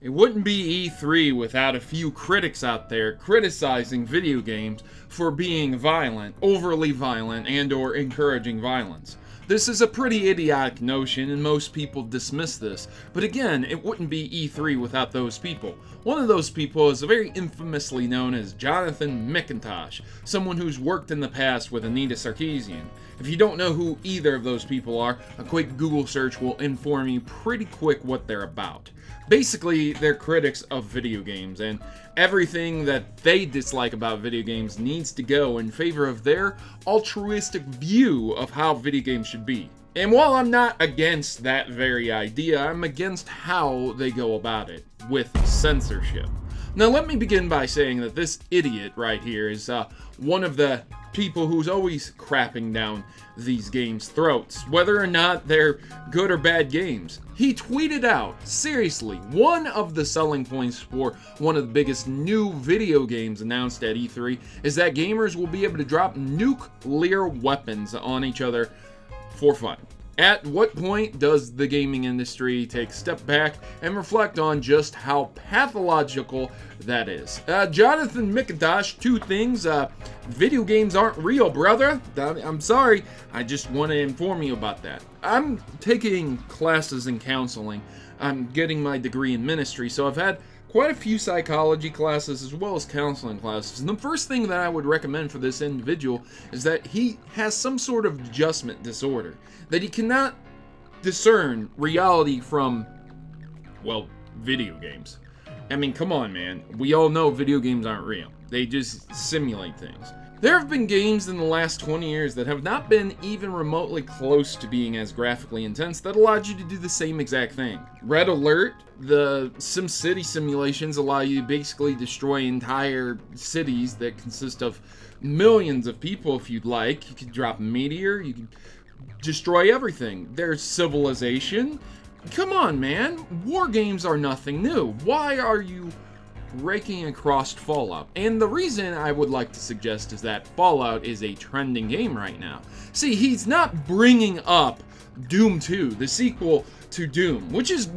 It wouldn't be E3 without a few critics out there criticizing video games for being violent, overly violent, and/or encouraging violence. This is a pretty idiotic notion, and most people dismiss this, but again, it wouldn't be E3 without those people. One of those people is very infamously known as Jonathan McIntosh, someone who's worked in the past with Anita Sarkeesian. If you don't know who either of those people are, a quick Google search will inform you pretty quick what they're about. Basically, they're critics of video games, and everything that they dislike about video games needs to go in favor of their altruistic view of how video games should be. And while I'm not against that very idea, I'm against how they go about it, with censorship. Now let me begin by saying that this idiot right here is one of the people who's always crapping down these games' throats, whether or not they're good or bad games. He tweeted out, seriously, one of the selling points for one of the biggest new video games announced at E3 is that gamers will be able to drop nuclear weapons on each other for fun. At what point does the gaming industry take a step back and reflect on just how pathological that is? Jonathan McIntosh, two things. Video games aren't real, brother. I'm sorry. I just want to inform you about that. I'm taking classes in counseling. I'm getting my degree in ministry, so I've had quite a few psychology classes as well as counseling classes. And the first thing that I would recommend for this individual is that he has some sort of adjustment disorder. That he cannot discern reality from, well, video games. I mean, come on, man. We all know video games aren't real. They just simulate things. There have been games in the last 20 years that have not been even remotely close to being as graphically intense that allowed you to do the same exact thing. Red Alert, the SimCity simulations allow you to basically destroy entire cities that consist of millions of people if you'd like. You could drop a meteor, you could destroy everything. There's Civilization. Come on, man. War games are nothing new. Why are you raking across Fallout? And the reason I would like to suggest is that Fallout is a trending game right now. See, he's not bringing up Doom 2, the sequel to Doom, which is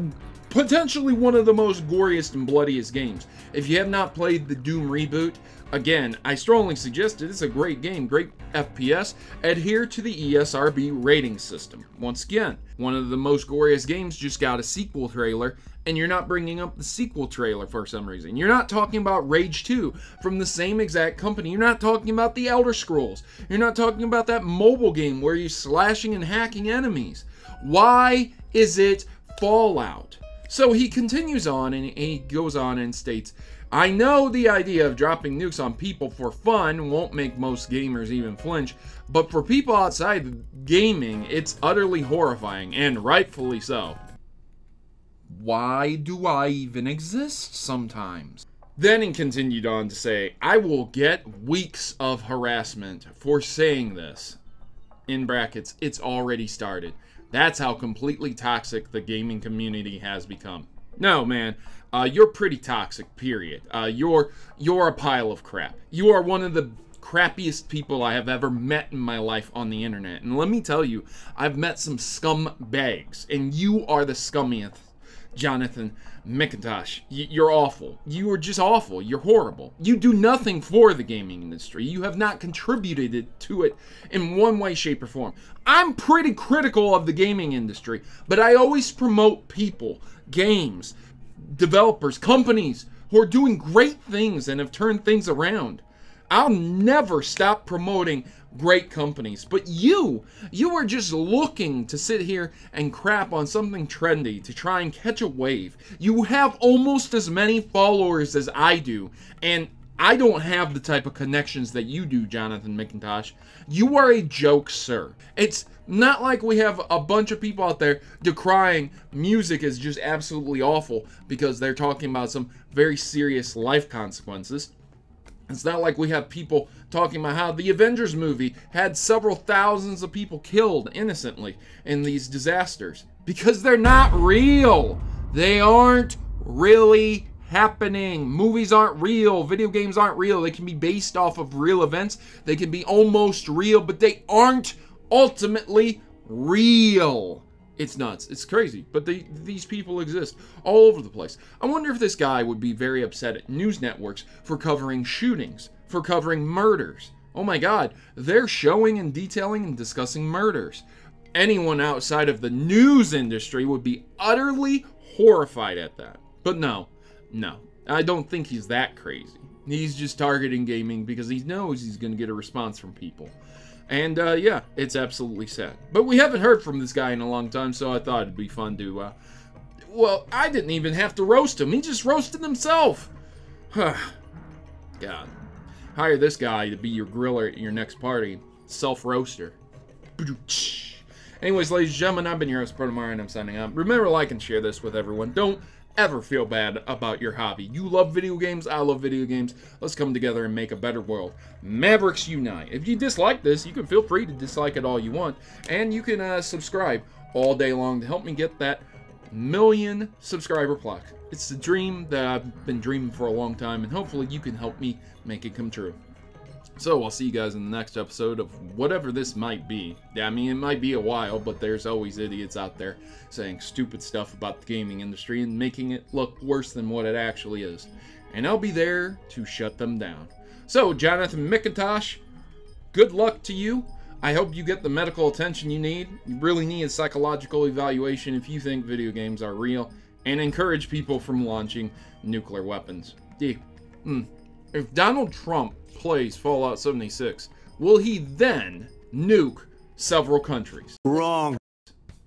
potentially one of the most goriest and bloodiest games. If you have not played the Doom reboot, again, I strongly suggest it. It's a great game, great FPS. Adhere to the ESRB rating system. Once again, one of the most goriest games just got a sequel trailer, and you're not bringing up the sequel trailer for some reason. You're not talking about Rage 2 from the same exact company. You're not talking about the Elder Scrolls. You're not talking about that mobile game where you're slashing and hacking enemies. Why is it Fallout? So he continues on and he goes on and states, I know the idea of dropping nukes on people for fun won't make most gamers even flinch, but for people outside gaming, it's utterly horrifying, and rightfully so. Why do I even exist sometimes? Then he continued on to say, I will get weeks of harassment for saying this. In brackets, it's already started. That's how completely toxic the gaming community has become. No, man, you're pretty toxic, period. You're a pile of crap. You are one of the crappiest people I have ever met in my life on the internet. And let me tell you, I've met some scumbags, and you are the scummiest, Jonathan McIntosh. You're awful. You are just awful. You're horrible. You do nothing for the gaming industry. You have not contributed to it in one way, shape, or form. I'm pretty critical of the gaming industry, but I always promote people, games, developers, companies who are doing great things and have turned things around. I'll never stop promoting great companies, but you are just looking to sit here and crap on something trendy to try and catch a wave. You have almost as many followers as I do, and I don't have the type of connections that you do, Jonathan McIntosh. You are a joke, sir. It's not like we have a bunch of people out there decrying music is just absolutely awful because they're talking about some very serious life consequences. It's not like we have people talking about how the Avengers movie had several thousands of people killed innocently in these disasters. Because they're not real. They aren't really happening. Movies aren't real. Video games aren't real. They can be based off of real events. They can be almost real, but they aren't ultimately real. It's nuts. It's crazy. But these people exist all over the place. I wonder if this guy would be very upset at news networks for covering shootings, for covering murders. Oh my God, they're showing and detailing and discussing murders. Anyone outside of the news industry would be utterly horrified at that. But no, I don't think he's that crazy. He's just targeting gaming because he knows he's going to get a response from people. And yeah, it's absolutely sad. But we haven't heard from this guy in a long time, so I thought it'd be fun to, well, I didn't even have to roast him. He just roasted himself. God. Hire this guy to be your griller at your next party. Self-roaster. Anyways, ladies and gentlemen, I've been your host, Protomar, and I'm signing out. Remember to like and share this with everyone. Don't ever feel bad about your hobby. You love video games, I love video games. Let's come together and make a better world. Mavericks unite. If you dislike this, you can feel free to dislike it all you want. And you can subscribe all day long to help me get that 1,000,000 subscriber plaque. It's a dream that I've been dreaming for a long time, and hopefully you can help me make it come true. So I'll see you guys in the next episode of whatever this might be. Yeah, I mean, it might be a while, but there's always idiots out there saying stupid stuff about the gaming industry and making it look worse than what it actually is. And I'll be there to shut them down. So, Jonathan McIntosh, good luck to you. I hope you get the medical attention you need. You really need a psychological evaluation if you think video games are real, and encourage people from launching nuclear weapons. If Donald Trump plays Fallout 76, will he then nuke several countries? Wrong.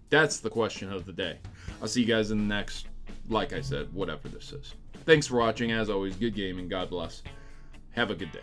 That's the question of the day. I'll see you guys in the next, like I said, whatever this is. Thanks for watching. As always, good gaming. God bless. Have a good day.